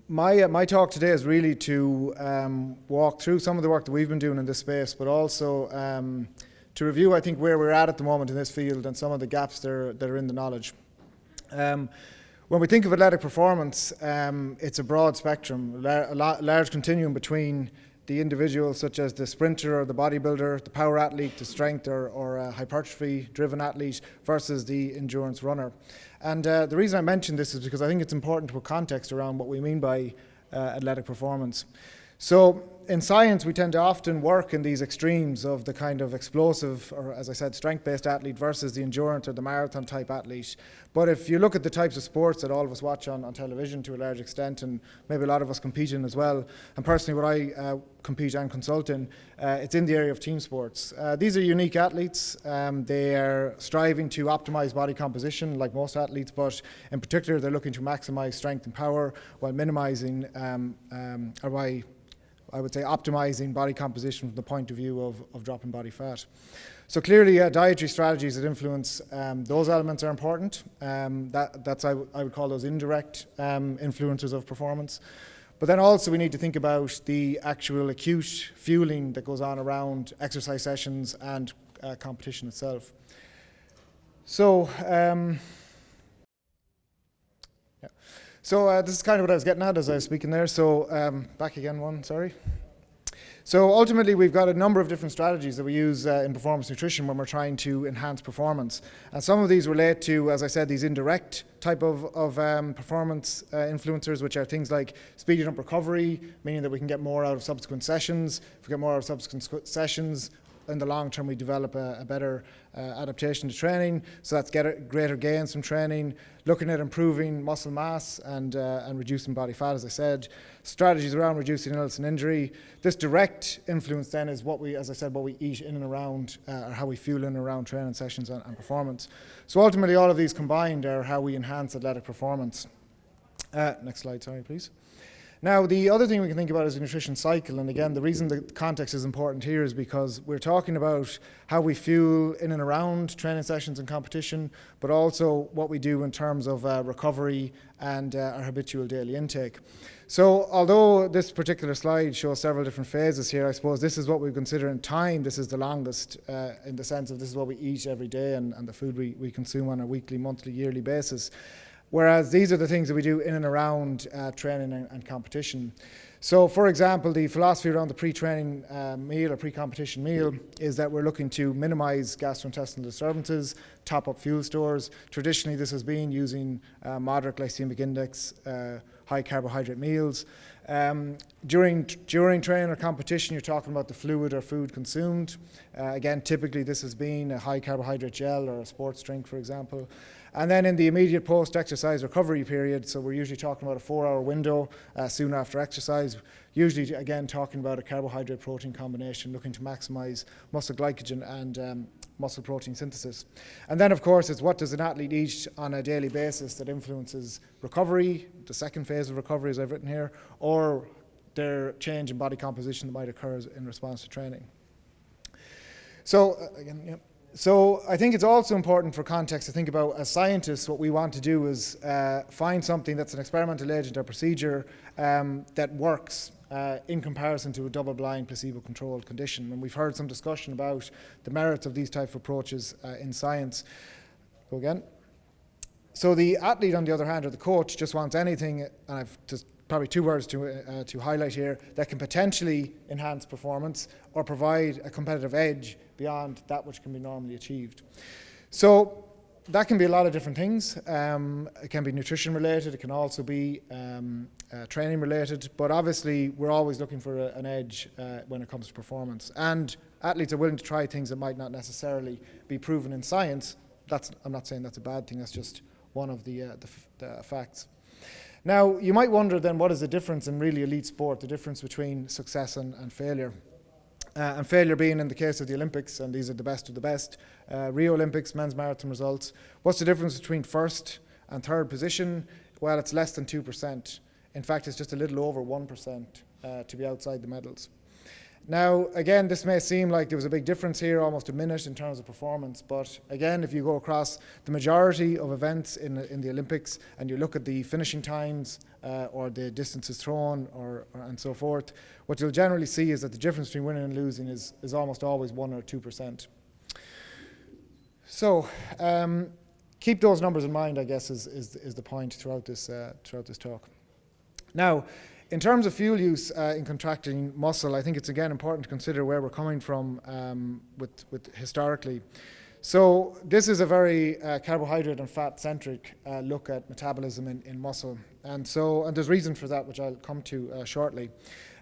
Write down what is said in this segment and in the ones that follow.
My talk today is really to walk through some of the work that we've been doing in this space, but also to review, I think, where we're at the moment in this field and some of the gaps that are in the knowledge. When we think of athletic performance, it's a broad spectrum, a large continuum between the individuals such as the sprinter or the bodybuilder, the power athlete, the strength or hypertrophy-driven athlete versus the endurance runner. And the reason I mention this is because I think it's important to put context around what we mean by athletic performance. So in science, we tend to often work in these extremes of the kind of explosive, or as I said, strength-based athlete versus the endurance or the marathon-type athlete. But if you look at the types of sports that all of us watch on television to a large extent, and maybe a lot of us compete in as well, and personally what I compete and consult in, it's in the area of team sports. These are unique athletes. They are striving to optimize body composition like most athletes, but in particular they're looking to maximize strength and power while minimizing, I would say, optimizing body composition from the point of view of dropping body fat. So clearly dietary strategies that influence those elements are important. That's I would call those indirect influencers of performance. But then also we need to think about the actual acute fueling that goes on around exercise sessions and competition itself. So So this is kind of what I was getting at as I was speaking there. So back again one, sorry. So ultimately we've got a number of different strategies that we use in performance nutrition when we're trying to enhance performance. And some of these relate to, as I said, these indirect type of performance influencers, which are things like speeding up recovery, meaning that we can get more out of subsequent sessions. If we get more out of subsequent sessions, in the long term we develop a better adaptation to training, so that's greater gains from training, looking at improving muscle mass and reducing body fat, as I said, strategies around reducing illness and injury. This direct influence then is what we, as I said, what we eat in and around, or how we fuel in and around training sessions and performance. So ultimately all of these combined are how we enhance athletic performance. Next slide, sorry please. Now, the other thing we can think about is the nutrition cycle, and again, the reason the context is important here is because we're talking about how we fuel in and around training sessions and competition, but also what we do in terms of recovery and our habitual daily intake. So, although this particular slide shows several different phases here, I suppose this is what we consider in time. This is the longest in the sense of this is what we eat every day and the food we consume on a weekly, monthly, yearly basis. Whereas these are the things that we do in and around training and competition. So, for example, the philosophy around the pre-training meal or pre-competition meal is that we're looking to minimize gastrointestinal disturbances, top up fuel stores. Traditionally, this has been using moderate glycemic index, high carbohydrate meals. During training or competition, you're talking about the fluid or food consumed. Again, typically this has been a high carbohydrate gel or a sports drink, for example. And then in the immediate post-exercise recovery period, so we're usually talking about a 4-hour window soon after exercise, usually again talking about a carbohydrate protein combination, looking to maximize muscle glycogen and muscle protein synthesis. And then of course it's what does an athlete eat on a daily basis that influences recovery, the second phase of recovery as I've written here, or their change in body composition that might occur in response to training. So again, yeah. So I think it's also important for context to think about, as scientists, what we want to do is find something that's an experimental agent or procedure that works in comparison to a double-blind placebo-controlled condition. And we've heard some discussion about the merits of these type of approaches in science. Go again. So the athlete, on the other hand, or the coach, just wants anything, and I've just probably two words to highlight here, that can potentially enhance performance or provide a competitive edge beyond that which can be normally achieved. So that can be a lot of different things. It can be nutrition related, it can also be training related, but obviously we're always looking for an edge when it comes to performance. And athletes are willing to try things that might not necessarily be proven in science. I'm not saying that's a bad thing, that's just one of the facts. Now, you might wonder then, what is the difference in really elite sport, the difference between success and failure? And failure being in the case of the Olympics, and these are the best of the best, Rio Olympics, men's marathon results. What's the difference between first and third position? Well, it's less than 2%. In fact, it's just a little over 1% to be outside the medals. Now, again, this may seem like there was a big difference here, almost a minute in terms of performance, but again, if you go across the majority of events in the Olympics and you look at the finishing times or the distances thrown and so forth, what you'll generally see is that the difference between winning and losing is almost always 1 or 2%. So, keep those numbers in mind, I guess, is the point throughout this talk. Now, in terms of fuel use in contracting muscle, I think it's again important to consider where we're coming from with historically. So this is a very carbohydrate and fat-centric look at metabolism in muscle, and there's reason for that, which I'll come to shortly.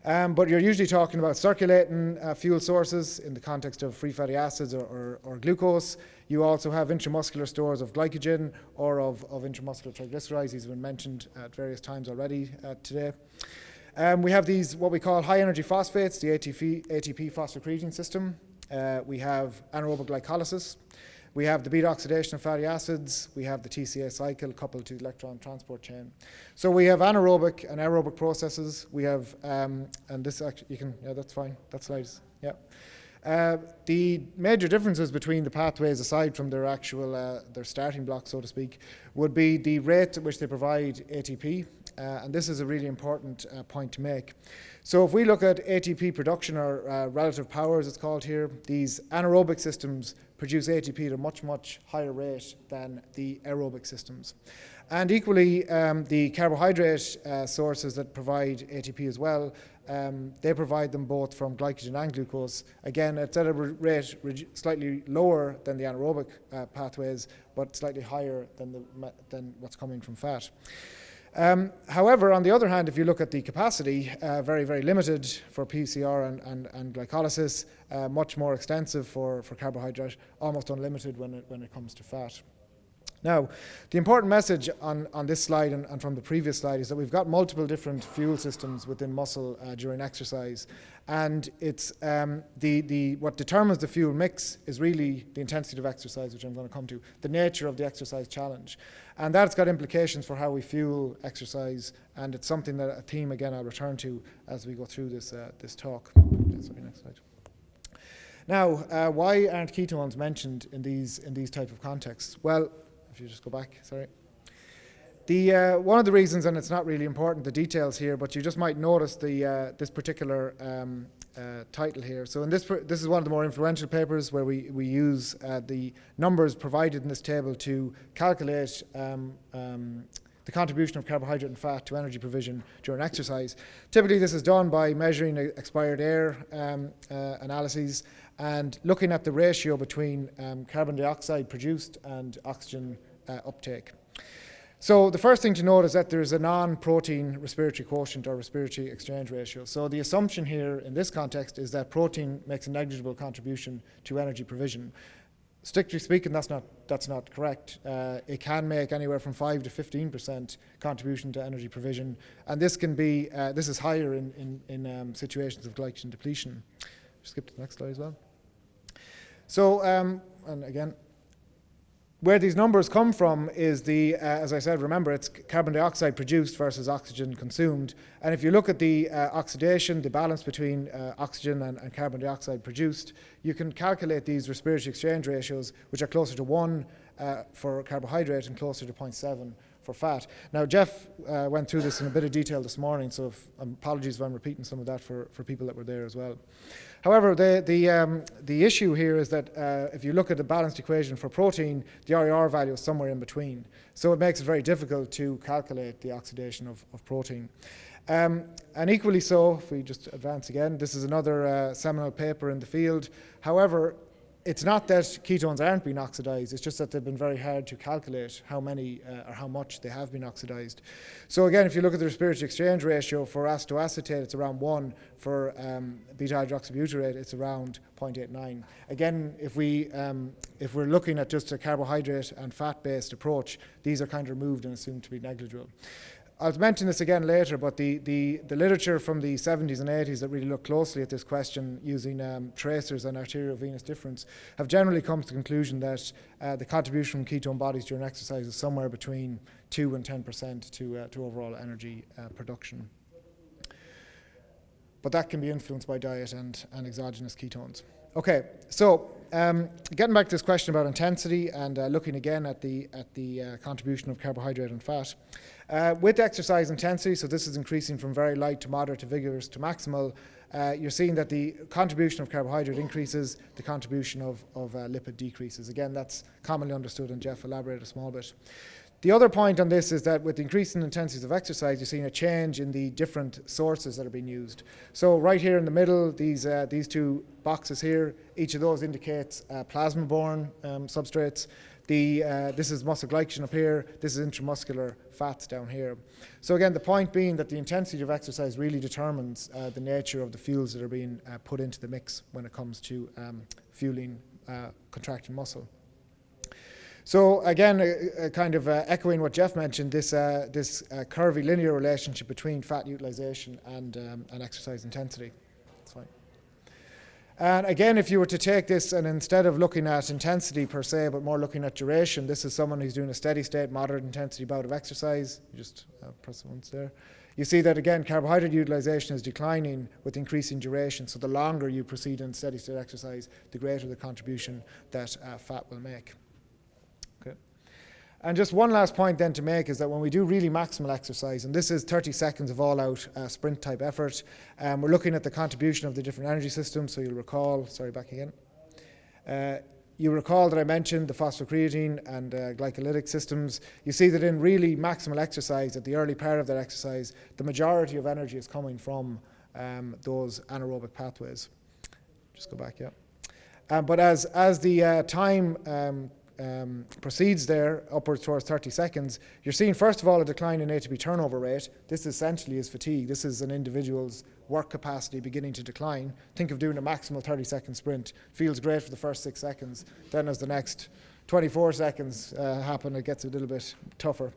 But you're usually talking about circulating fuel sources in the context of free fatty acids or glucose. You also have intramuscular stores of glycogen or of intramuscular triglycerides. These have been mentioned at various times already today. We have these, what we call high-energy phosphates, the ATP phosphocreatine system. We have anaerobic glycolysis. We have the beta oxidation of fatty acids. We have the TCA cycle coupled to the electron transport chain. So we have anaerobic and aerobic processes. We have, and this actually, you can, yeah, that's fine. That slides, yeah. The major differences between the pathways, aside from their actual, their starting block, so to speak, would be the rate at which they provide ATP. And this is a really important point to make. So if we look at ATP production, or relative power as it's called here, these anaerobic systems produce ATP at a much, much higher rate than the aerobic systems. And equally, the carbohydrate sources that provide ATP as well, they provide them both from glycogen and glucose, again at a rate slightly lower than the anaerobic pathways, but slightly higher than what's coming from fat. However, on the other hand, if you look at the capacity, very, very limited for PCR and glycolysis, much more extensive for carbohydrate, almost unlimited when it comes to fat. Now, the important message on this slide and from the previous slide is that we've got multiple different fuel systems within muscle during exercise, and it's what determines the fuel mix is really the intensity of exercise, which I'm going to come to, the nature of the exercise challenge, and that's got implications for how we fuel exercise, and it's something that a theme again I'll return to as we go through this talk. Sorry, next slide. Now, why aren't ketones mentioned in these type of contexts? Well, if you just go back, sorry. One of the reasons, and it's not really important, the details here, but you just might notice this particular title here. So this is one of the more influential papers where we use the numbers provided in this table to calculate the contribution of carbohydrate and fat to energy provision during exercise. Typically this is done by measuring expired air analyses and looking at the ratio between carbon dioxide produced and oxygen uptake. So the first thing to note is that there is a non-protein respiratory quotient or respiratory exchange ratio. So the assumption here in this context is that protein makes a negligible contribution to energy provision. Strictly speaking, that's not correct. It can make anywhere from 5 to 15% contribution to energy provision, and this can be this is higher in situations of glycogen depletion. Skip to the next slide as well. So, and again, where these numbers come from is as I said, remember, it's carbon dioxide produced versus oxygen consumed. And if you look at the oxidation, the balance between oxygen and carbon dioxide produced, you can calculate these respiratory exchange ratios, which are closer to 1 for carbohydrate and closer to 0.7 for fat. Now, Jeff went through this in a bit of detail this morning, so apologies if I'm repeating some of that for people that were there as well. However, the issue here is that if you look at the balanced equation for protein, the RER value is somewhere in between. So it makes it very difficult to calculate the oxidation of protein. And equally so, if we just advance again, this is another seminal paper in the field. However, it's not that ketones aren't being oxidized, it's just that they've been very hard to calculate how many or how much they have been oxidized. So again, if you look at the respiratory exchange ratio for acetoacetate, it's around 1. For beta-hydroxybutyrate, it's around 0.89. Again, if we're looking at just a carbohydrate and fat-based approach, these are kind of removed and assumed to be negligible. I'll mention this again later, but the literature from the 70s and 80s that really look closely at this question using tracers and arteriovenous difference have generally come to the conclusion that the contribution from ketone bodies during exercise is somewhere between 2 and 10% to overall energy production. but that can be influenced by diet and exogenous ketones. Okay, so getting back to this question about intensity and looking again at the contribution of carbohydrate and fat. With exercise intensity, so this is increasing from very light to moderate to vigorous to maximal, you're seeing that the contribution of carbohydrate increases, the contribution of lipid decreases. Again, that's commonly understood, and Jeff elaborated a small bit. The other point on this is that with increasing intensities of exercise, you're seeing a change in the different sources that are being used. So right here in the middle, these two boxes here, each of those indicates plasma-borne substrates. This is muscle glycogen up here, this is intramuscular fats down here. So again, the point being that the intensity of exercise really determines the nature of the fuels that are being put into the mix when it comes to fueling contracting muscle. So again, kind of echoing what Jeff mentioned, this curvy linear relationship between fat utilization and exercise intensity. That's fine. And again, if you were to take this and instead of looking at intensity per se, but more looking at duration, this is someone who's doing a steady state, moderate intensity bout of exercise. You just press it once there. You see that again, carbohydrate utilization is declining with increasing duration. So the longer you proceed in steady state exercise, the greater the contribution that fat will make. And just one last point then to make is that when we do really maximal exercise, and this is 30 seconds of all-out sprint type effort, we're looking at the contribution of the different energy systems. So you'll recall, sorry, back again. You recall that I mentioned the phosphocreatine and glycolytic systems. You see that in really maximal exercise, at the early part of that exercise, the majority of energy is coming from those anaerobic pathways. Just go back, yeah. But as the time proceeds there upwards towards 30 seconds, you're seeing first of all a decline in ATP turnover rate. This essentially is fatigue. This is an individual's work capacity beginning to decline. Think of doing a maximal 30-second sprint. Feels great for the first 6 seconds. Then as the next 24 seconds happen, it gets a little bit tougher.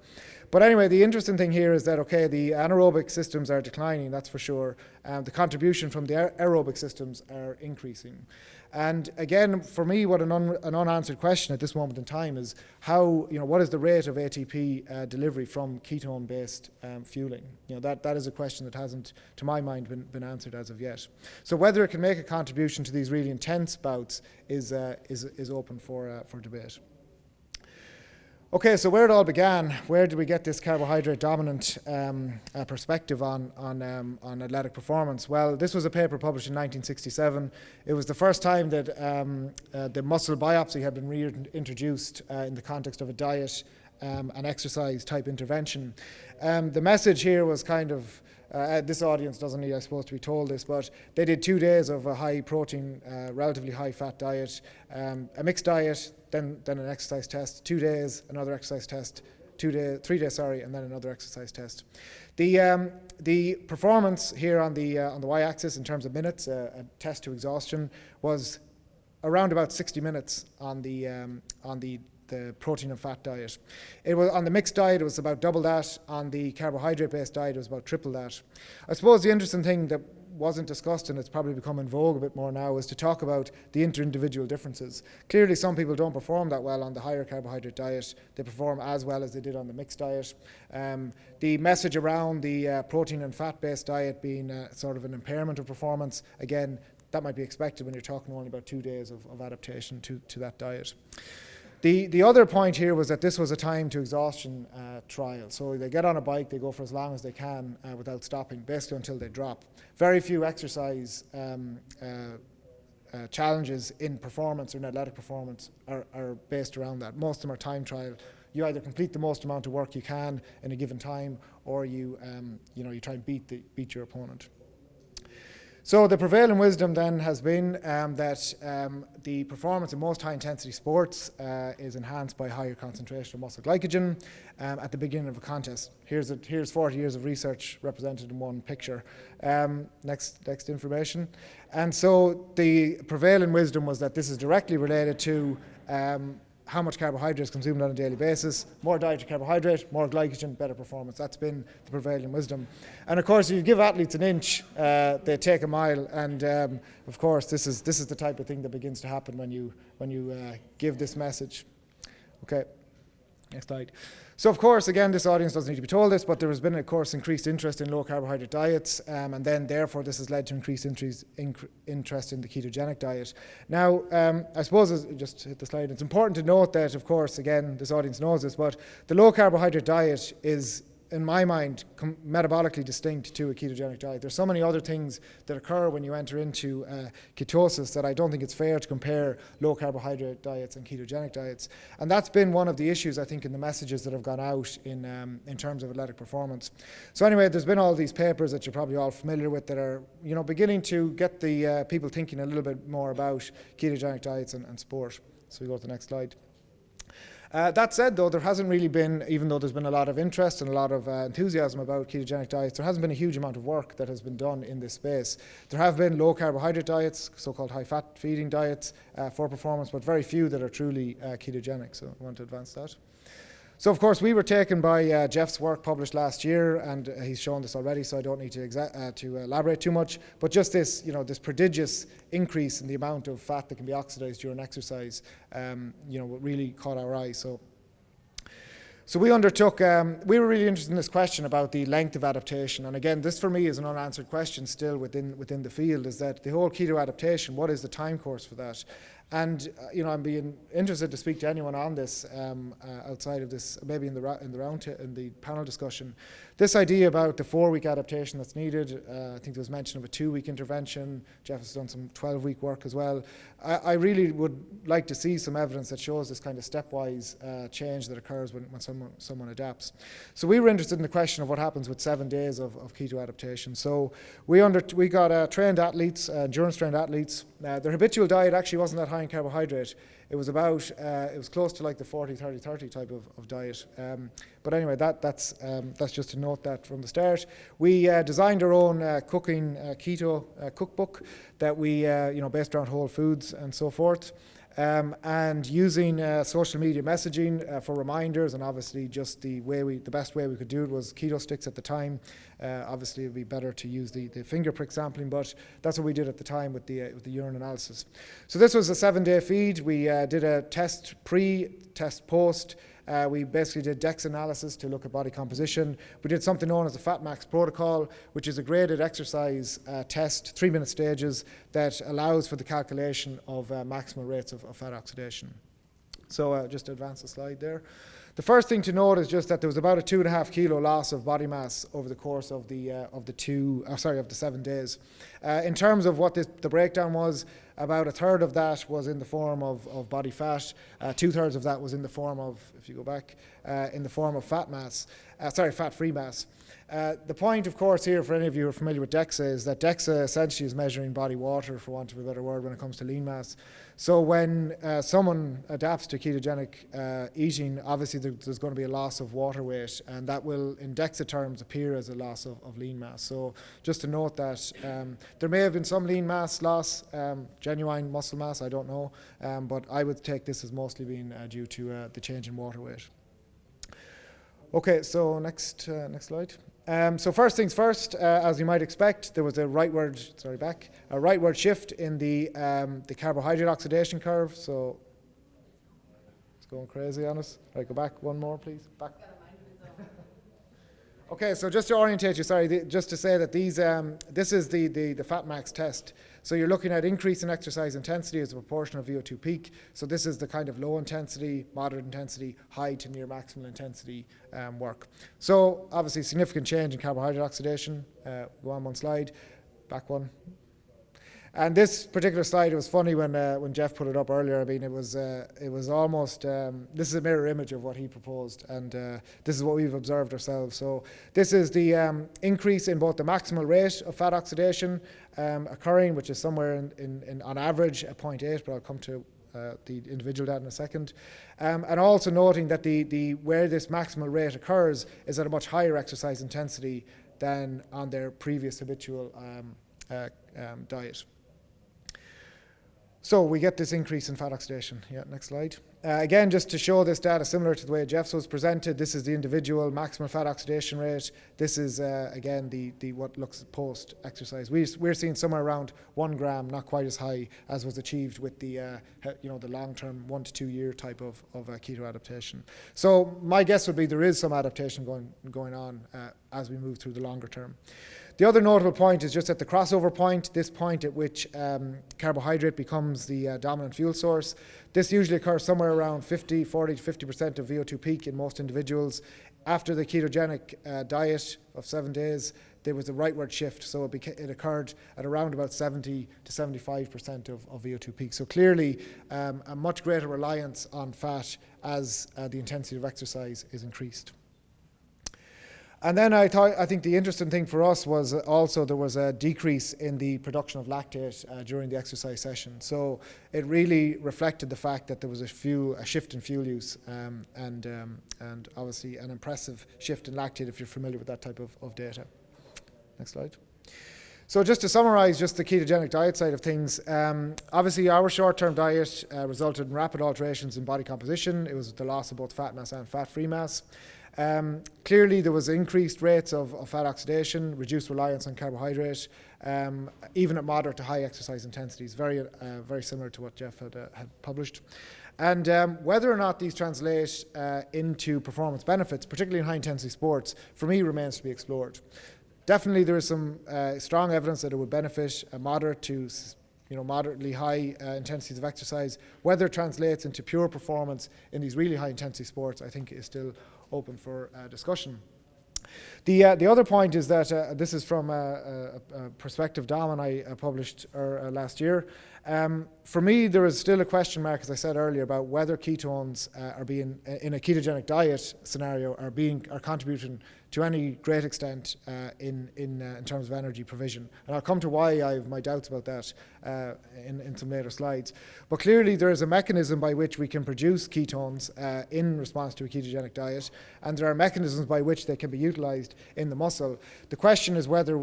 But anyway, the interesting thing here is that, okay, the anaerobic systems are declining, that's for sure. The contribution from the aerobic systems are increasing. And again, for me, what an unanswered question at this moment in time is how, what is the rate of ATP delivery from ketone-based fueling? That is a question that hasn't, to my mind, been answered as of yet. So whether it can make a contribution to these really intense bouts is open for debate. Okay, so where it all began, where did we get this carbohydrate dominant perspective on athletic performance? Well, this was a paper published in 1967. It was the first time that the muscle biopsy had been reintroduced in the context of a diet and exercise type intervention. The message here was kind of, this audience doesn't need, I suppose, to be told this, but they did 2 days of a high protein, relatively high fat diet, a mixed diet, then an exercise test, 2 days, another exercise test, 3 days, and then another exercise test. The performance here on the y-axis in terms of minutes, a test to exhaustion, was around about 60 minutes on the protein and fat diet. It was on the mixed diet, it was about double that. On the carbohydrate-based diet, it was about triple that. I suppose the interesting thing that wasn't discussed, and it's probably become in vogue a bit more now, is to talk about the inter-individual differences. Clearly, some people don't perform that well on the higher carbohydrate diet. They perform as well as they did on the mixed diet. The message around the protein and fat-based diet being sort of an impairment of performance, again, that might be expected when you're talking only about 2 days of adaptation to that diet. The other point here was that this was a time to exhaustion trial. So they get on a bike, they go for as long as they can without stopping, basically until they drop. Very few exercise challenges in performance or in athletic performance are based around that. Most of them are time trial. You either complete the most amount of work you can in a given time, or you try and beat your opponent. So the prevailing wisdom then has been that the performance in most high-intensity sports is enhanced by higher concentration of muscle glycogen at the beginning of a contest. Here's 40 years of research represented in one picture. Next information. And so the prevailing wisdom was that this is directly related to how much carbohydrate is consumed on a daily basis. More dietary carbohydrate, more glycogen, better performance. That's been the prevailing wisdom. And of course, if you give athletes an inch, they take a mile. And of course, this is the type of thing that begins to happen when you give this message. Okay. Next slide. So of course, again, this audience doesn't need to be told this, but there has been, of course, increased interest in low carbohydrate diets, and then therefore this has led to increased interest in the ketogenic diet. Now, I suppose, just hit the slide, it's important to note that, of course, again, this audience knows this, but the low carbohydrate diet is, in my mind, metabolically distinct to a ketogenic diet. There's so many other things that occur when you enter into ketosis that I don't think it's fair to compare low carbohydrate diets and ketogenic diets. And that's been one of the issues, I think, in the messages that have gone out in terms of athletic performance. So anyway, there's been all these papers that you're probably all familiar with that are, beginning to get the people thinking a little bit more about ketogenic diets and sport. So we go to the next slide. That said, though, there hasn't really been, even though there's been a lot of interest and a lot of enthusiasm about ketogenic diets, there hasn't been a huge amount of work that has been done in this space. There have been low carbohydrate diets, so-called high-fat feeding diets for performance, but very few that are truly ketogenic. So I want to advance that. So, of course, we were taken by Jeff's work published last year, and he's shown this already, so I don't need to elaborate too much. But just this, this prodigious increase in the amount of fat that can be oxidized during exercise, really caught our eye. So we undertook, we were really interested in this question about the length of adaptation. And again, this for me is an unanswered question still within the field, is that the whole keto adaptation, what is the time course for that? And I'm being interested to speak to anyone on this outside of this, maybe in the panel discussion. This idea about the 4-week adaptation that's needed. I think there was mention of a 2-week intervention. Jeff has done some 12-week work as well. I really would like to see some evidence that shows this kind of stepwise change that occurs when someone adapts. So we were interested in the question of what happens with 7 days of keto adaptation. So we got trained athletes, endurance trained athletes. Their habitual diet actually wasn't that high in carbohydrate. It was close to like the 40-30-30 type of diet. But anyway, that's just to note that from the start. We designed our own cooking keto cookbook that we based around whole foods and so forth. And using social media messaging for reminders, and obviously just the best way we could do it was keto sticks at the time. Obviously, it would be better to use the finger prick sampling, but that's what we did at the time with the urine analysis. So this was a 7-day feed. We did a test pre, test post. We basically did DEX analysis to look at body composition. We did something known as the FatMax protocol, which is a graded exercise test, 3-minute stages, that allows for the calculation of maximal rates of fat oxidation. So just to advance the slide there. The first thing to note is just that there was about a 2.5 kilo loss of body mass over the course of the 7 days. In terms of what the breakdown was, about a third of that was in the form of body fat. 2/3 of that was in the form of, if you go back, in the form of fat-free mass. The point, of course, here for any of you who are familiar with DEXA is that DEXA essentially is measuring body water, for want of a better word, when it comes to lean mass. So when someone adapts to ketogenic eating, obviously there's going to be a loss of water weight, and that will, in DEXA terms, appear as a loss of lean mass. So just to note that there may have been some lean mass loss, genuine muscle mass, I don't know, but I would take this as mostly being due to the change in water weight. Okay, so next slide. So first things first, as you might expect, there was a rightward shift in the carbohydrate oxidation curve. So it's going crazy on us. All right, go back one more, please. Back. Okay, so just to orientate you, just to say that this is the FatMax test. So you're looking at increase in exercise intensity as a proportion of VO2 peak. So this is the kind of low intensity, moderate intensity, high to near maximal intensity work. So obviously significant change in carbohydrate oxidation. Go on one slide, back one. And this particular slide, it was funny when Jeff put it up earlier. I mean, it was almost, this is a mirror image of what he proposed, and this is what we've observed ourselves. So this is the increase in both the maximal rate of fat oxidation occurring, which is somewhere in on average at 0.8, but I'll come to the individual data in a second. And also noting that where this maximal rate occurs is at a much higher exercise intensity than on their previous habitual diet. So we get this increase in fat oxidation. Yeah, next slide. Again, just to show this data similar to the way Jeff's was presented, this is the individual maximum fat oxidation rate. This is, again, the what looks post-exercise. We're seeing somewhere around 1 gram, not quite as high as was achieved with the the long-term 1 to 2 year type of keto adaptation. So my guess would be there is some adaptation going on as we move through the longer term. The other notable point is just at the crossover point, this point at which carbohydrate becomes the dominant fuel source. This usually occurs somewhere around 40 to 50% of VO2 peak in most individuals. After the ketogenic diet of 7 days, there was a rightward shift, so it occurred at around about 70 to 75% of VO2 peak. So clearly, a much greater reliance on fat as the intensity of exercise is increased. And then I think the interesting thing for us was also there was a decrease in the production of lactate during the exercise session. So it really reflected the fact that there was a shift in fuel use and obviously an impressive shift in lactate if you're familiar with that type of data. Next slide. So just to summarize just the ketogenic diet side of things, obviously our short-term diet resulted in rapid alterations in body composition. It was the loss of both fat mass and fat-free mass. Clearly there was increased rates of fat oxidation, reduced reliance on carbohydrate, even at moderate to high exercise intensities, very similar to what Jeff had published. And whether or not these translate into performance benefits, particularly in high intensity sports, for me remains to be explored. Definitely there is some strong evidence that it would benefit moderate to moderately high intensities of exercise. Whether it translates into pure performance in these really high intensity sports, I think is still open for discussion. The other point is that this is from a perspective Dom and I published last year. For me, there is still a question mark, as I said earlier, about whether ketones are being, in a ketogenic diet scenario, are contributing to any great extent in terms of energy provision. And I'll come to why I have my doubts about that in some later slides. But clearly there is a mechanism by which we can produce ketones in response to a ketogenic diet, and there are mechanisms by which they can be utilized in the muscle. The question is whether,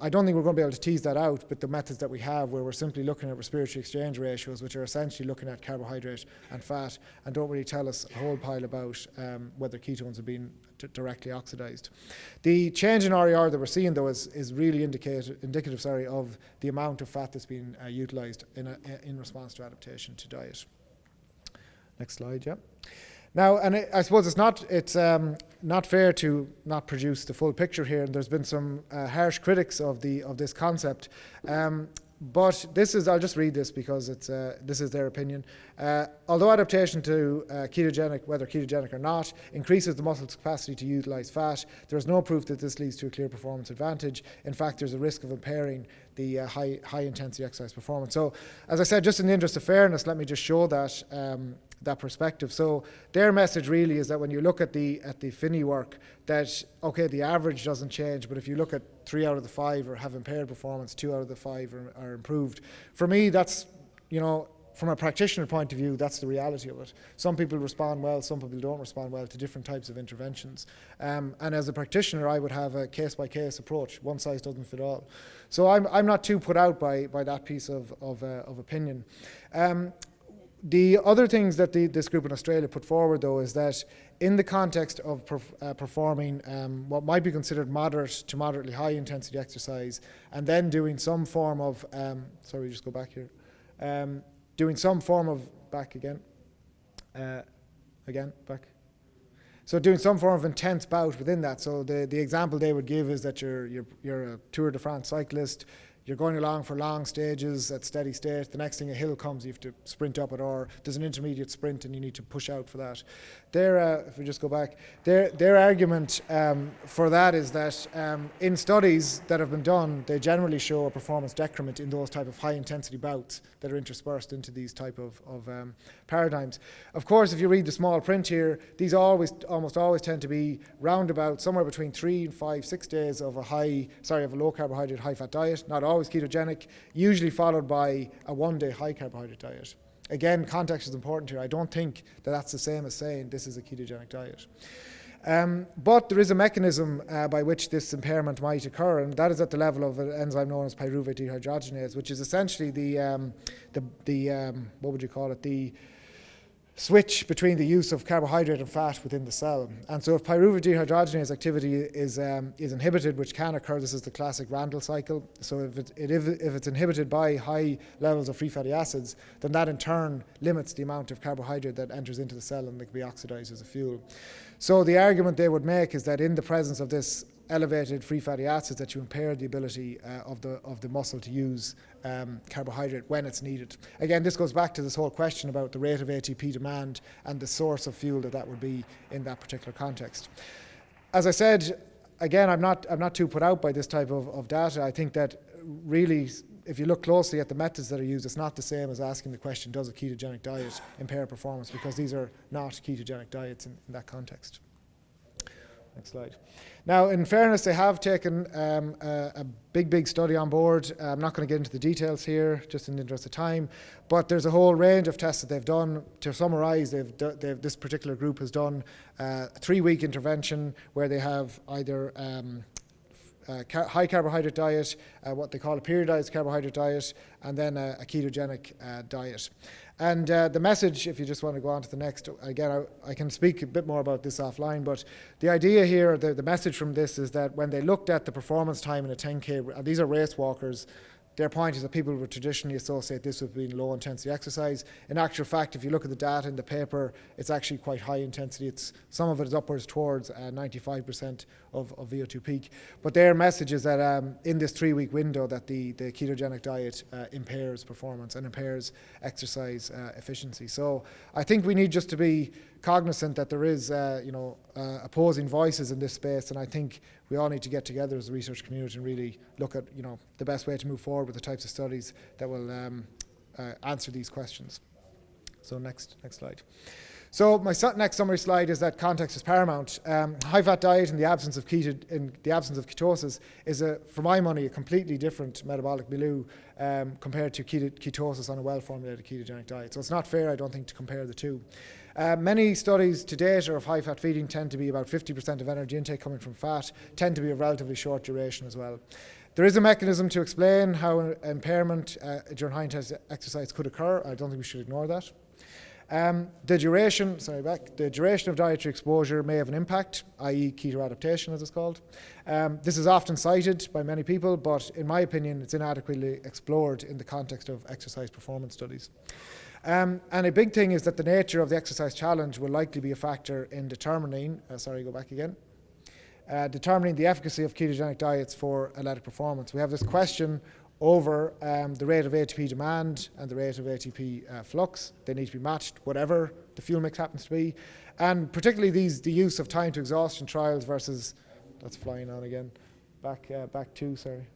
I don't think we're going to be able to tease that out with the methods that we have, where we're simply looking at respiratory exchange ratios, which are essentially looking at carbohydrate and fat, and don't really tell us a whole pile about whether ketones are being directly oxidized. The change in RER that we're seeing, though, is really indicative of the amount of fat that's being utilized in response to adaptation to diet. Next slide, yeah. Now, and I suppose it's not fair to not produce the full picture here, and there's been some harsh critics of this concept. But I'll just read this because this is their opinion. Although adaptation to ketogenic, whether ketogenic or not, increases the muscle's capacity to utilize fat, there is no proof that this leads to a clear performance advantage. In fact, there's a risk of impairing the high intensity exercise performance. So, as I said, just in the interest of fairness, let me just show that perspective. So their message really is that when you look at the Finney work, that okay, the average doesn't change, but if you look at 3 out of the 5 or have impaired performance, 2 out of the 5 are improved. For me, that's, from a practitioner point of view, that's the reality of it. Some people respond well, some people don't respond well to different types of interventions. And as a practitioner, I would have a case-by-case approach. One size doesn't fit all. So I'm not too put out by that piece of opinion. The other things that this group in Australia put forward, though, is that in the context of performing what might be considered moderate to moderately high intensity exercise, and then doing some form of, just go back here, doing some form of, back. So doing some form of intense bout within that. So the example they would give is that you're a Tour de France cyclist. You're going along for long stages at steady state. The next thing a hill comes, you have to sprint up it, or there's an intermediate sprint and you need to push out for that. If we just go back, their argument for that is that in studies that have been done, they generally show a performance decrement in those type of high intensity bouts that are interspersed into these type of paradigms. Of course, if you read the small print here, these almost always tend to be roundabout somewhere between 3, 5, 6 days of a low carbohydrate, high fat diet, not always ketogenic, usually followed by a 1-day high carbohydrate diet. Again, context is important here. I don't think that that's the same as saying this is a ketogenic diet. But there is a mechanism by which this impairment might occur, and that is at the level of an enzyme known as pyruvate dehydrogenase, which is essentially the what would you call it, the switch between the use of carbohydrate and fat within the cell. And so if pyruvate dehydrogenase activity is inhibited, which can occur, this is the classic Randall cycle. So if it's inhibited by high levels of free fatty acids, then that in turn limits the amount of carbohydrate that enters into the cell and that can be oxidized as a fuel. So the argument they would make is that in the presence of this elevated free fatty acids, that you impair the ability of the muscle to use carbohydrate when it's needed. Again, this goes back to this whole question about the rate of ATP demand and the source of fuel that would be in that particular context. As I said, again, I'm not too put out by this type of data. I think that really, if you look closely at the methods that are used, it's not the same as asking the question, does a ketogenic diet impair performance? Because these are not ketogenic diets in that context. Next slide. Now, in fairness, they have taken a big study on board. I'm not going to get into the details here, just in the interest of time, but there's a whole range of tests that they've done. To summarize, this particular group has done a 3-week intervention where they have either high carbohydrate diet, what they call a periodized carbohydrate diet, and then a ketogenic diet. And the message, if you just want to go on to the next, again, I can speak a bit more about this offline, but the idea here, the message from this is that when they looked at the performance time in a 10K, and these are race walkers, their point is that people would traditionally associate this with being low intensity exercise. In actual fact, if you look at the data in the paper, it's actually quite high intensity. Some of it is upwards towards 95% of VO2 peak. But their message is that in this 3-week window that the ketogenic diet impairs performance and impairs exercise efficiency. So I think we need just to be cognizant that there is opposing voices in this space, and I think we all need to get together as a research community and really look at the best way to move forward with the types of studies that will answer these questions. So next slide. So my next summary slide is that context is paramount. High-fat diet in the absence of ketosis is, for my money, a completely different metabolic milieu compared to ketosis on a well-formulated ketogenic diet. So it's not fair, I don't think, to compare the two. Many studies to date of high-fat feeding tend to be about 50% of energy intake coming from fat, tend to be of relatively short duration as well. There is a mechanism to explain how impairment during high-intensity exercise could occur. I don't think we should ignore that. The duration of dietary exposure may have an impact, i.e. keto adaptation, as it's called. This is often cited by many people, but in my opinion, it's inadequately explored in the context of exercise performance studies. And a big thing is that the nature of the exercise challenge will likely be a factor in determining, determining the efficacy of ketogenic diets for athletic performance. We have this question over the rate of ATP demand and the rate of ATP flux. They need to be matched, whatever the fuel mix happens to be. And particularly the use of time to exhaustion trials versus, that's flying on again, back two, sorry.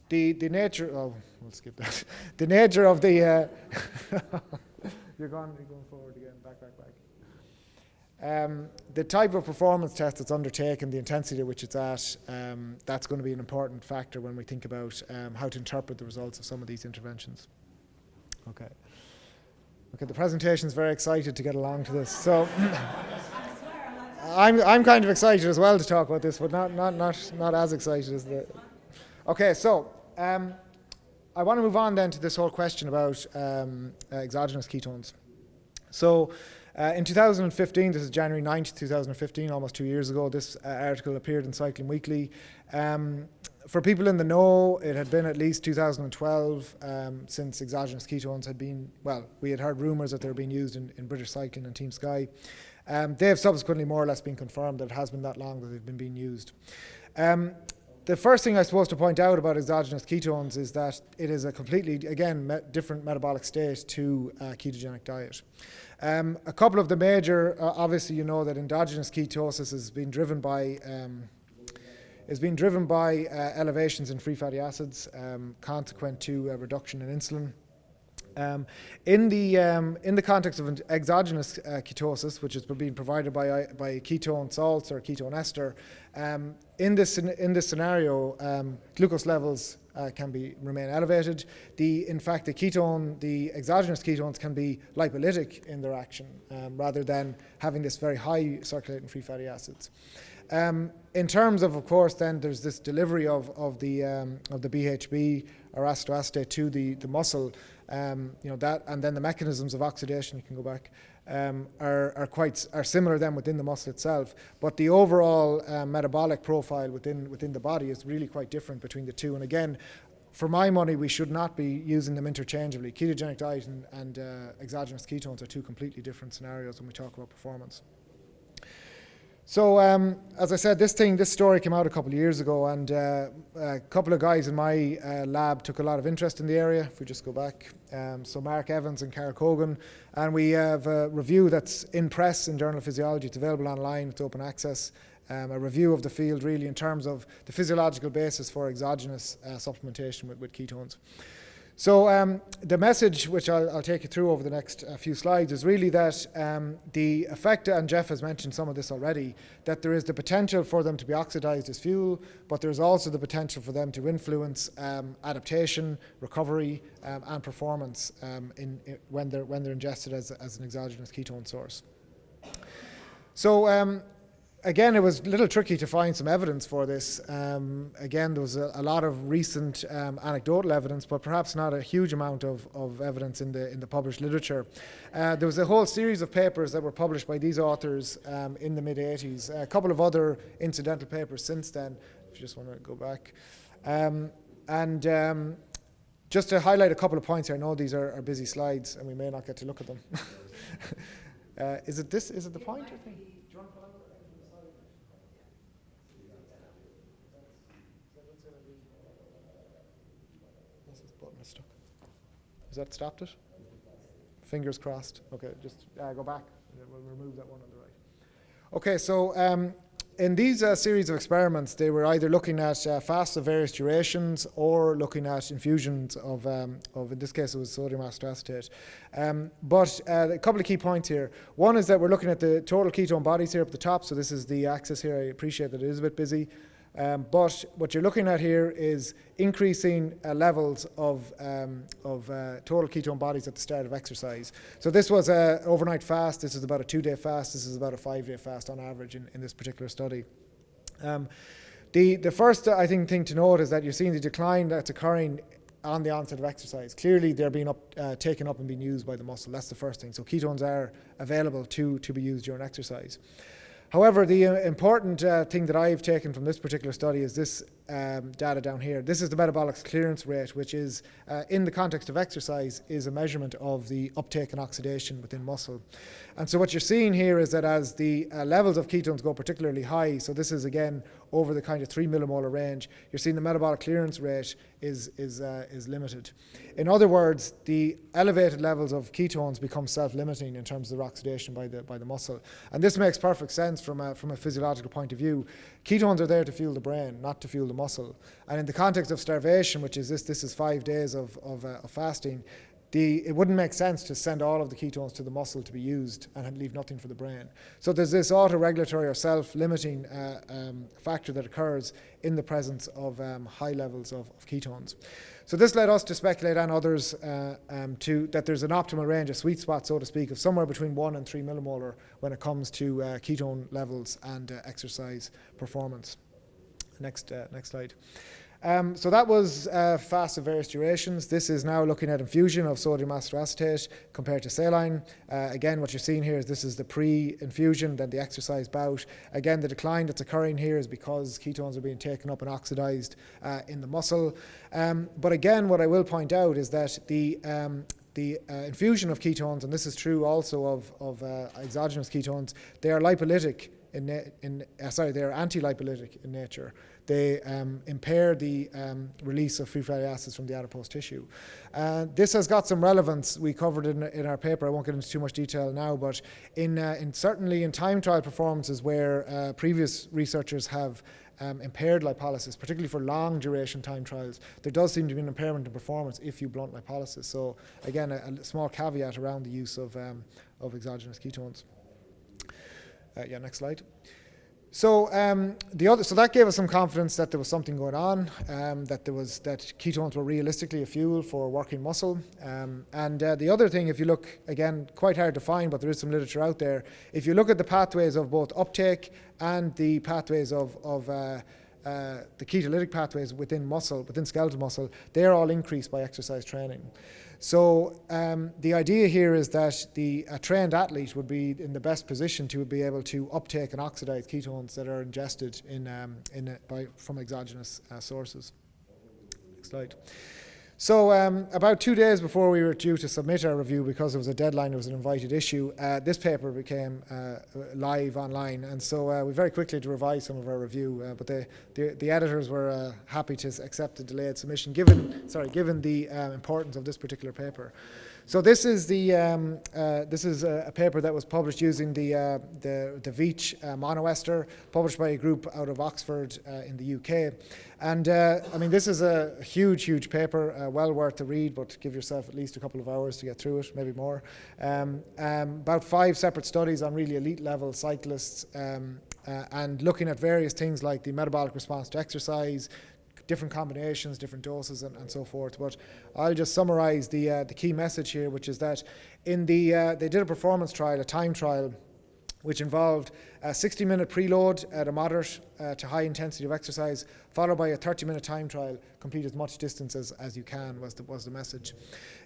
The nature, we'll skip that. The nature of the, you're going forward again, back. The type of performance test that's undertaken, the intensity at which it's at, that's going to be an important factor when we think about how to interpret the results of some of these interventions. Okay, the presentation's very excited to get along to this. So I'm kind of excited as well to talk about this, but not as excited as the. Okay, so I want to move on then to this whole question about exogenous ketones. So in 2015, this is January 9th, 2015, almost 2 years ago, this article appeared in Cycling Weekly. For people in the know, it had been at least 2012 since exogenous ketones had been, we had heard rumours that they were being used in British Cycling and Team Sky. They have subsequently more or less been confirmed that it has been that long that they've been being used. The first thing I suppose to point out about exogenous ketones is that it is a completely, again, different metabolic state to a ketogenic diet. A couple of the major, obviously you know that endogenous ketosis has been driven by elevations in free fatty acids consequent to a reduction in insulin. In the context of exogenous ketosis, which is being provided by ketone salts or ketone ester, in this scenario, glucose levels can remain elevated. In fact, the exogenous ketones can be lipolytic in their action rather than having this very high circulating free fatty acids. In terms of course, then there's this delivery of the BHB or acetoacetate to the muscle. That, and then the mechanisms of oxidation, you can go back, are similar then within the muscle itself, but the overall metabolic profile within the body is really quite different between the two. And again, for my money, we should not be using them interchangeably. Ketogenic diet and exogenous ketones are two completely different scenarios when we talk about performance. So as I said, this story came out a couple of years ago, and a couple of guys in my lab took a lot of interest in the area. If we just go back, so Mark Evans and Carol Cogan, and we have a review that's in press in Journal of Physiology. It's available online, it's open access. A review of the field really in terms of the physiological basis for exogenous supplementation with ketones. So the message, which I'll take you through over the next few slides, is really that the effect, and Jeff has mentioned some of this already, that there is the potential for them to be oxidized as fuel, but there's also the potential for them to influence adaptation, recovery, and performance when they're ingested as an exogenous ketone source. So again, it was a little tricky to find some evidence for this. Again, there was a lot of recent anecdotal evidence, but perhaps not a huge amount of evidence in the published literature. There was a whole series of papers that were published by these authors in the mid-80s. A couple of other incidental papers since then, if you just want to go back. Just to highlight a couple of points here, I know these are busy slides and we may not get to look at them. Is it the point? Has that stopped it? Fingers crossed. Okay, just go back. We'll remove that one on the right. Okay, so in these series of experiments, they were either looking at fasts of various durations or looking at infusions of in this case, it was sodium acetoacetate. But a couple of key points here. One is that we're looking at the total ketone bodies here up the top. So this is the axis here. I appreciate that it is a bit busy. But what you're looking at here is increasing levels of total ketone bodies at the start of exercise. So this was an overnight fast. This is about a 2-day fast. This is about a 5-day fast on average in this particular study. The first, I think, thing to note is that you're seeing the decline that's occurring on the onset of exercise. Clearly, they're being taken up and being used by the muscle. That's the first thing. So ketones are available to be used during exercise. However, the important thing that I've taken from this particular study is this data down here. This is the metabolic clearance rate, which is, in the context of exercise, is a measurement of the uptake and oxidation within muscle. And so what you're seeing here is that as the levels of ketones go particularly high, so this is again over the kind of 3 millimolar range, you're seeing the metabolic clearance rate is limited. In other words, the elevated levels of ketones become self-limiting in terms of their oxidation by the muscle. And this makes perfect sense from a physiological point of view. Ketones are there to fuel the brain, not to fuel the muscle. And in the context of starvation, which is this is 5 days of fasting, it wouldn't make sense to send all of the ketones to the muscle to be used and leave nothing for the brain. So there's this autoregulatory or self-limiting factor that occurs in the presence of high levels of ketones. So this led us to speculate, and others, that there's an optimal range, a sweet spot, so to speak, of somewhere between 1 and 3 millimolar when it comes to ketone levels and exercise performance. Next slide. So that was fast of various durations. This is now looking at infusion of sodium acetoacetate compared to saline. Again, what you're seeing here is this is the pre-infusion, then the exercise bout. Again, the decline that's occurring here is because ketones are being taken up and oxidized in the muscle. But again, what I will point out is that the infusion of ketones, and this is true also of exogenous ketones, they are lipolytic they are anti-lipolytic in nature. They impair the release of free fatty acids from the adipose tissue. This has got some relevance. We covered it in our paper. I won't get into too much detail now, but certainly in time trial performances where previous researchers have impaired lipolysis, particularly for long duration time trials, there does seem to be an impairment in performance if you blunt lipolysis. So again, a small caveat around the use of exogenous ketones. Next slide. So so that gave us some confidence that there was something going on, that ketones were realistically a fuel for working muscle. And the other thing, if you look, again, quite hard to find, but there is some literature out there. If you look at the pathways of both uptake and the pathways of the ketolytic pathways within skeletal muscle, they are all increased by exercise training. So the idea here is that a trained athlete would be in the best position to be able to uptake and oxidize ketones that are ingested from exogenous sources. Next slide. So about 2 days before we were due to submit our review, because it was a deadline, it was an invited issue, this paper became live online, and so we very quickly had to revise some of our review, but the editors were happy to accept the delayed submission given the importance of this particular paper. So this is a paper that was published using the Veach monoester, published by a group out of Oxford in the UK. And I mean, this is a huge paper, well worth the read, but give yourself at least a couple of hours to get through it, maybe more. About 5 separate studies on really elite level cyclists, and looking at various things like the metabolic response to exercise, different combinations, different doses, and so forth. But I'll just summarize the key message here, which is that they did a performance trial, a time trial, which involved a 60-minute preload at a moderate to high intensity of exercise, followed by a 30-minute time trial. Complete as much distance as you can was the message.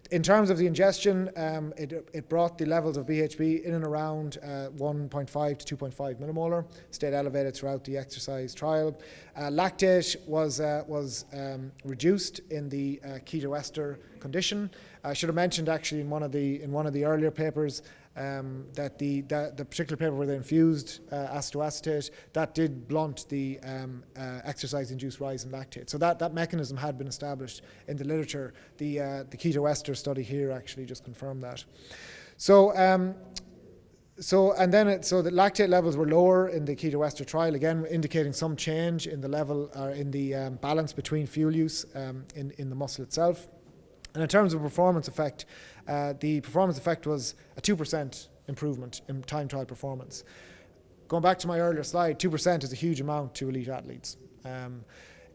In terms of the ingestion, it brought the levels of BHB in and around 1.5 to 2.5 millimolar, stayed elevated throughout the exercise trial. Lactate was reduced in the ketoester condition. I should have mentioned actually in one of the earlier papers that the particular paper where they infused acetoacetate, that did blunt the exercise-induced rise in lactate. So that mechanism had been established in the literature. The ketoester study here actually just confirmed that. So the lactate levels were lower in the ketoester trial, again indicating some change in the level or in the balance between fuel use in the muscle itself. And in terms of performance effect, the performance effect was a 2% improvement in time trial performance. Going back to my earlier slide, 2% is a huge amount to elite athletes.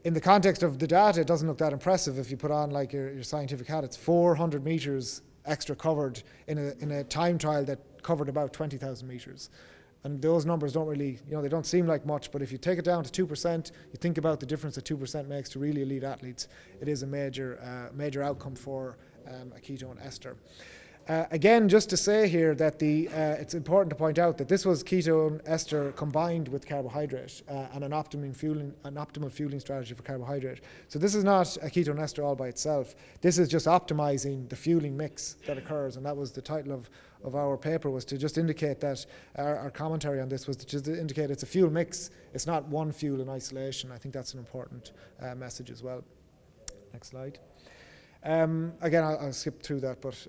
In the context of the data, it doesn't look that impressive if you put on like your scientific hat. It's 400 meters extra covered in a time trial that covered about 20,000 meters. And those numbers don't really, they don't seem like much, but if you take it down to 2%, you think about the difference that 2% makes to really elite athletes, it is a major outcome for a ketone ester. Again, just to say here that it's important to point out that this was ketone ester combined with carbohydrate and an optimal fueling strategy for carbohydrate. So this is not a ketone ester all by itself. This is just optimizing the fueling mix that occurs, and that was the title of our paper, was to just indicate that our commentary on this was to just indicate it's a fuel mix. It's not one fuel in isolation. I think that's an important message as well. Next slide. Again, I'll skip through that, but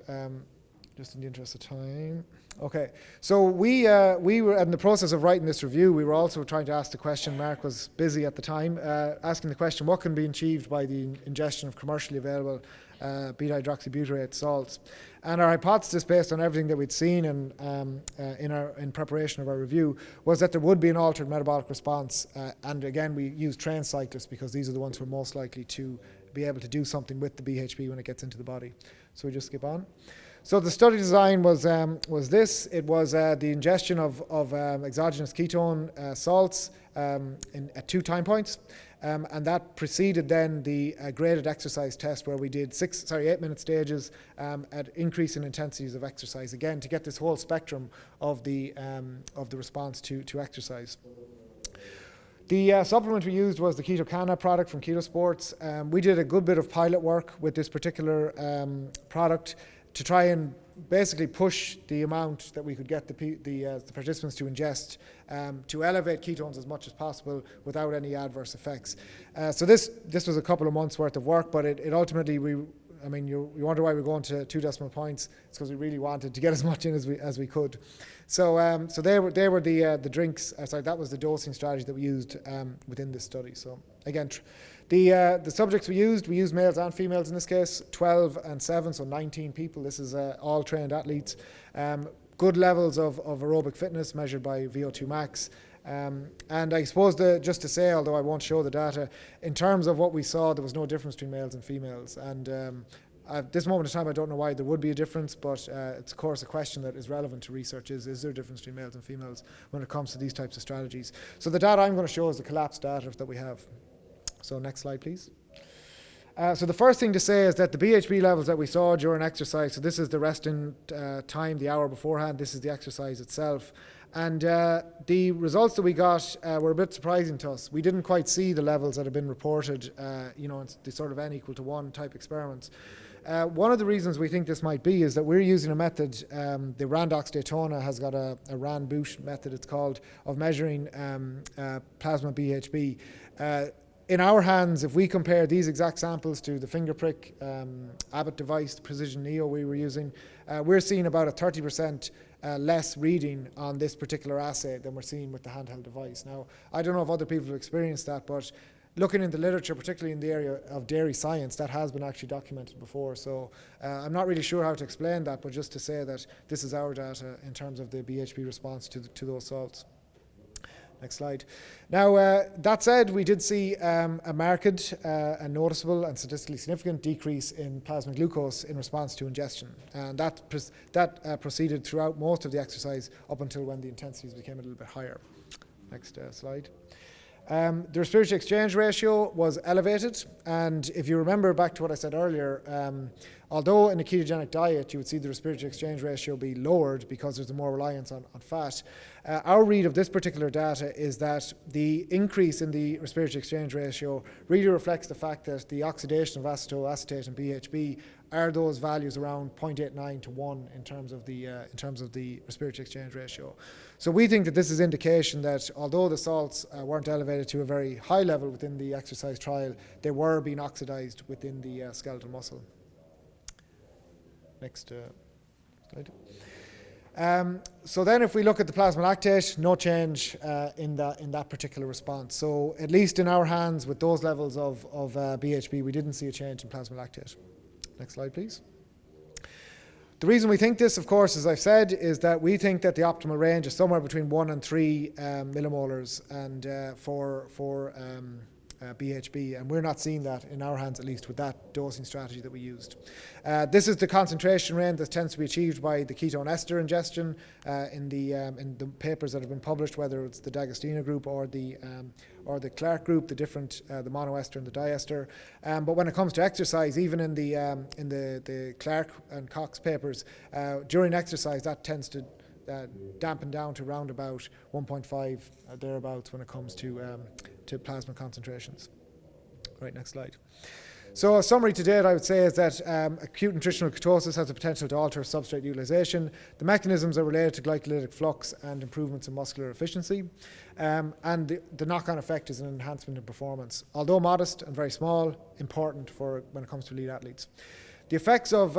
just in the interest of time. Okay, so we were in the process of writing this review. We were also trying to ask the question, Mark was busy at the time, asking the question, what can be achieved by the ingestion of commercially available beta-hydroxybutyrate salts? And our hypothesis, based on everything that we'd seen in preparation of our review, was that there would be an altered metabolic response. And again, we used trained cyclists because these are the ones who are most likely to be able to do something with the BHB when it gets into the body. So we just skip on. So the study design was this. It was the ingestion of exogenous ketone salts at 2 time points. And that preceded then the graded exercise test, where we did 8-minute stages at increasing intensities of exercise, again to get this whole spectrum of the response to exercise. The supplement we used was the Ketocana product from Ketosports. We did a good bit of pilot work with this particular product to try and basically push the amount that we could get the participants to ingest to elevate ketones as much as possible without any adverse effects. So this was a couple of months worth of work, but it ultimately you wonder why we're going to 2 decimal points. It's because we really wanted to get as much in as we could. So they were the drinks. That was the dosing strategy that we used within this study. So again, the subjects we used males and females in this case, 12 and 7, so 19 people. This is all trained athletes. Good levels of aerobic fitness measured by VO2 max. And I suppose just to say, although I won't show the data, in terms of what we saw, there was no difference between males and females. And at this moment in time, I don't know why there would be a difference, but it's of course a question that is relevant to research: is there a difference between males and females when it comes to these types of strategies? So the data I'm going to show is the collapsed data that we have. So next slide, please. So the first thing to say is that the BHB levels that we saw during exercise, so this is the resting time, the hour beforehand, this is the exercise itself. And the results that we got were a bit surprising to us. We didn't quite see the levels that have been reported, it's the sort of n equal to 1 type experiments. One of the reasons we think this might be is that we're using a method, the Randox Daytona has got a RAN-BOOSH method, it's called, of measuring plasma BHB. In our hands, if we compare these exact samples to the finger prick Abbott device, the Precision Neo we were using, we're seeing about a 30% less reading on this particular assay than we're seeing with the handheld device. Now, I don't know if other people have experienced that, but looking in the literature, particularly in the area of dairy science, that has been actually documented before. So I'm not really sure how to explain that, but just to say that this is our data in terms of the BHB response to those salts. Next slide. Now, that said, we did see a marked and noticeable and statistically significant decrease in plasma glucose in response to ingestion. And that proceeded throughout most of the exercise up until when the intensities became a little bit higher. Next slide. The respiratory exchange ratio was elevated, and if you remember back to what I said earlier, although in a ketogenic diet you would see the respiratory exchange ratio be lowered because there's more reliance on fat, our read of this particular data is that the increase in the respiratory exchange ratio really reflects the fact that the oxidation of acetyl, acetate and BHB are those values around 0.89 to 1 in terms of the respiratory exchange ratio. So we think that this is indication that although the salts weren't elevated to a very high level within the exercise trial, they were being oxidized within the skeletal muscle. Next slide. So then if we look at the plasma lactate, no change in that particular response. So at least in our hands with those levels of BHB, we didn't see a change in plasma lactate. Next slide, please. The reason we think this, of course, as I've said, is that we think that the optimal range is somewhere between 1 and 3 millimolars and for BHB, and we're not seeing that in our hands, at least with that dosing strategy that we used. This is the concentration range that tends to be achieved by the ketone ester ingestion in the papers that have been published, whether it's the D'Agostino group or the Clark group, the monoester and the diester. But when it comes to exercise, even in the Clark and Cox papers, during exercise that tends to dampen down to around about 1.5 thereabouts when it comes to plasma concentrations. Right, next slide. So a summary to date, I would say, is that acute nutritional ketosis has the potential to alter substrate utilization. The mechanisms are related to glycolytic flux and improvements in muscular efficiency. And the knock-on effect is an enhancement in performance. Although modest and very small, important for when it comes to elite athletes. The effects of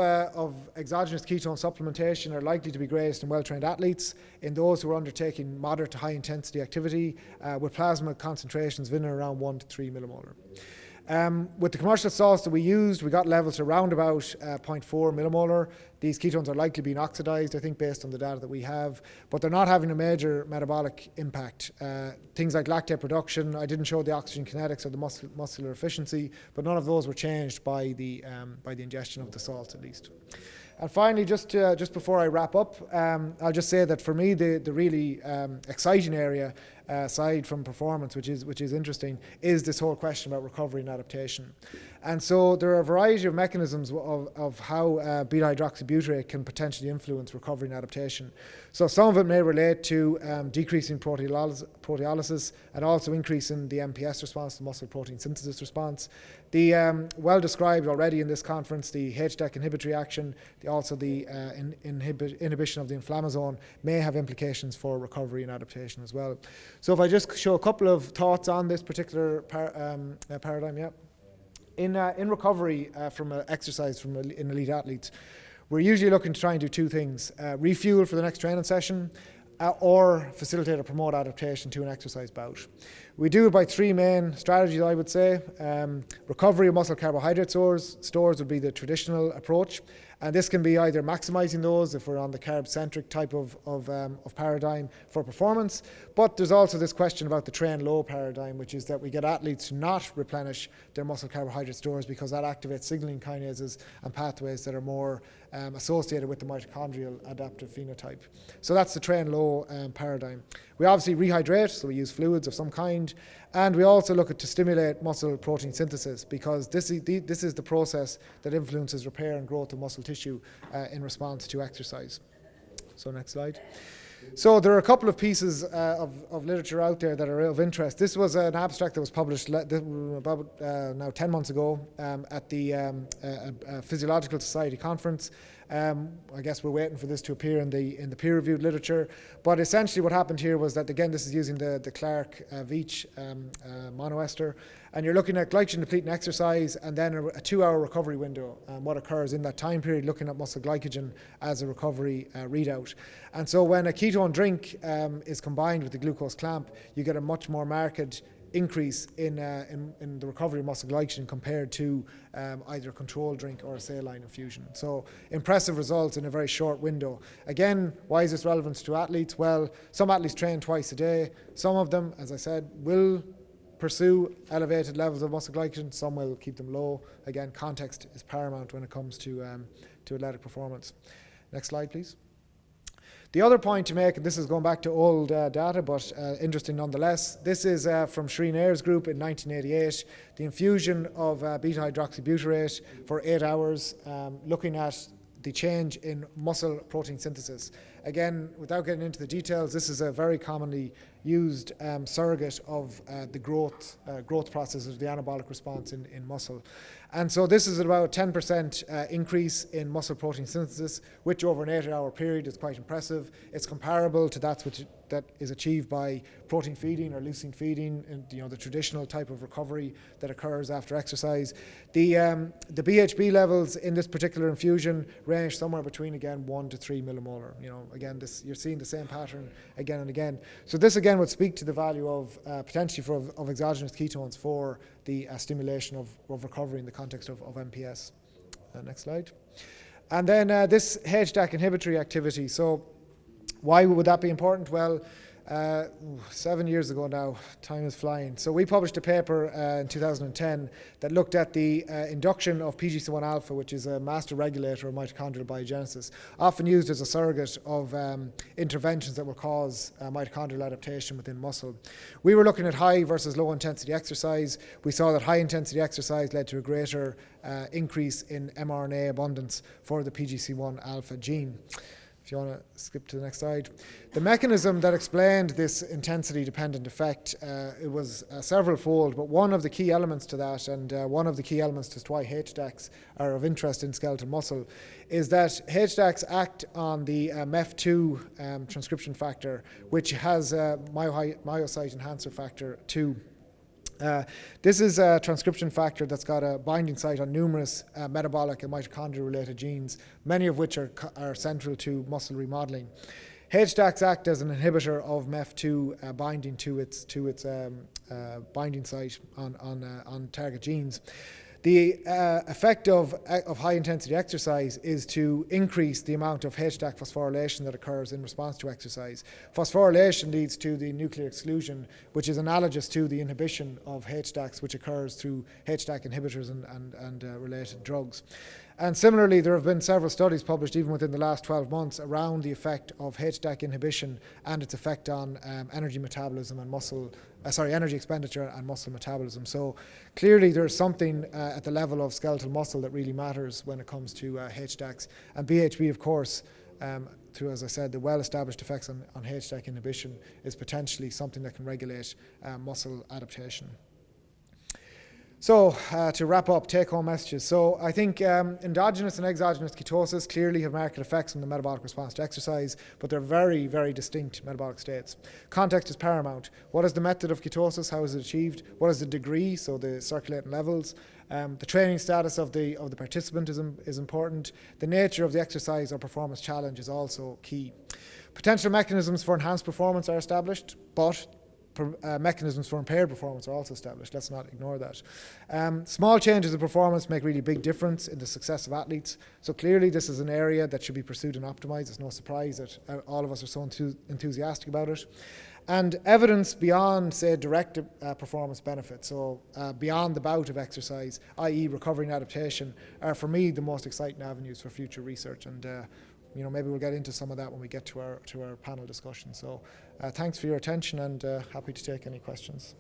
exogenous ketone supplementation are likely to be greatest in well-trained athletes, in those who are undertaking moderate to high-intensity activity with plasma concentrations of in and around 1 to 3 millimolar. With the commercial salts that we used, we got levels around about 0.4 millimolar. These ketones are likely being oxidized, I think, based on the data that we have, but they're not having a major metabolic impact. Things like lactate production, I didn't show the oxygen kinetics or the muscular efficiency, but none of those were changed by the ingestion of the salts, at least. And finally, just before I wrap up, I'll just say that for me, the really exciting area, aside from performance, which is interesting, is this whole question about recovery and adaptation. And so there are a variety of mechanisms of how beta-hydroxybutyrate can potentially influence recovery and adaptation. So some of it may relate to decreasing proteolysis and also increasing the MPS response, the muscle protein synthesis response. The well described already in this conference, the HDAC inhibitory action, also the inhibition of the inflammasome may have implications for recovery and adaptation as well. So if I just show a couple of thoughts on this particular paradigm, yeah. In recovery from exercise in elite athletes, we're usually looking to try and do two things: refuel for the next training session, or facilitate or promote adaptation to an exercise bout. We do it by three main strategies, I would say. Recovery of muscle carbohydrate stores would be the traditional approach. And this can be either maximizing those if we're on the carb-centric type of paradigm for performance. But there's also this question about the train low paradigm, which is that we get athletes to not replenish their muscle carbohydrate stores because that activates signaling kinases and pathways that are more associated with the mitochondrial adaptive phenotype. So that's the train low paradigm. We obviously rehydrate, so we use fluids of some kind. And we also look at to stimulate muscle protein synthesis because this is the process that influences repair and growth of muscle tissue in response to exercise. So next slide. So there are a couple of pieces of literature out there that are of interest. This was an abstract that was published about now 10 months ago at the Physiological Society conference. I guess we're waiting for this to appear in the peer-reviewed literature. But essentially what happened here was that, again, this is using the Clark-Veitch monoester. And you're looking at glycogen depleting exercise and then a 2-hour recovery window and what occurs in that time period, looking at muscle glycogen as a recovery readout. And so when a ketone drink is combined with the glucose clamp, you get a much more marked increase in the recovery of muscle glycogen compared to either a control drink or a saline infusion. So impressive results in a very short window. Again, why is this relevant to athletes? Well, some athletes train twice a day. Some of them, as I said, will pursue elevated levels of muscle glycogen. Some will keep them low. Again, context is paramount when it comes to athletic performance. Next slide, please. The other point to make, and this is going back to old data, but interesting nonetheless, this is from Shreen Ayer's group in 1988, the infusion of beta-hydroxybutyrate for 8 hours, looking at the change in muscle protein synthesis. Again, without getting into the details, this is a very commonly used surrogate of the growth processes of the anabolic response in muscle. And so this is about a 10% increase in muscle protein synthesis, which over an 8-hour period is quite impressive. It's comparable to that is achieved by protein feeding or leucine feeding, and the traditional type of recovery that occurs after exercise. The BHB levels in this particular infusion range somewhere between, again, 1 to 3 millimolar. Again, you're seeing the same pattern again and again. So this again would speak to the value of potentially of exogenous ketones for the stimulation of recovery in the context of MPS. Next slide. And then this HDAC inhibitory activity. So why would that be important? Well, 7 years ago now, time is flying. So we published a paper in 2010 that looked at the induction of PGC1 alpha, which is a master regulator of mitochondrial biogenesis, often used as a surrogate of interventions that will cause mitochondrial adaptation within muscle. We were looking at high versus low intensity exercise. We saw that high intensity exercise led to a greater increase in mRNA abundance for the PGC1 alpha gene. If you want to skip to the next slide. The mechanism that explained this intensity-dependent effect, it was several-fold, but one of the key elements to that, and one of the key elements as to why HDACs are of interest in skeletal muscle, is that HDACs act on the MEF2 transcription factor, which has myocyte enhancer factor 2. This is a transcription factor that's got a binding site on numerous metabolic and mitochondria-related genes, many of which are central to muscle remodeling. HDACs act as an inhibitor of MEF2 binding to its binding site on target genes. The effect of high-intensity exercise is to increase the amount of HDAC phosphorylation that occurs in response to exercise. Phosphorylation leads to the nuclear exclusion, which is analogous to the inhibition of HDACs, which occurs through HDAC inhibitors and related drugs. And similarly, there have been several studies published even within the last 12 months around the effect of HDAC inhibition and its effect on energy metabolism and energy expenditure and muscle metabolism. So clearly there's something at the level of skeletal muscle that really matters when it comes to HDACs. And BHB, of course, through, as I said, the well-established effects on HDAC inhibition is potentially something that can regulate muscle adaptation. So to wrap up, take-home messages. So I think endogenous and exogenous ketosis clearly have marked effects on the metabolic response to exercise, but they're very, very distinct metabolic states. Context is paramount. What is the method of ketosis? How is it achieved? What is the degree, so the circulating levels? The training status of the participant is important. The nature of the exercise or performance challenge is also key. Potential mechanisms for enhanced performance are established, but mechanisms for impaired performance are also established. Let's not ignore that. Small changes in performance make really big difference in the success of athletes. So clearly this is an area that should be pursued and optimized. It's no surprise that all of us are so enthusiastic about it. And evidence beyond, say, direct performance benefits, so beyond the bout of exercise, i.e. recovery and adaptation, are for me the most exciting avenues for future research. And maybe we'll get into some of that when we get to our panel discussion. So thanks for your attention, and happy to take any questions.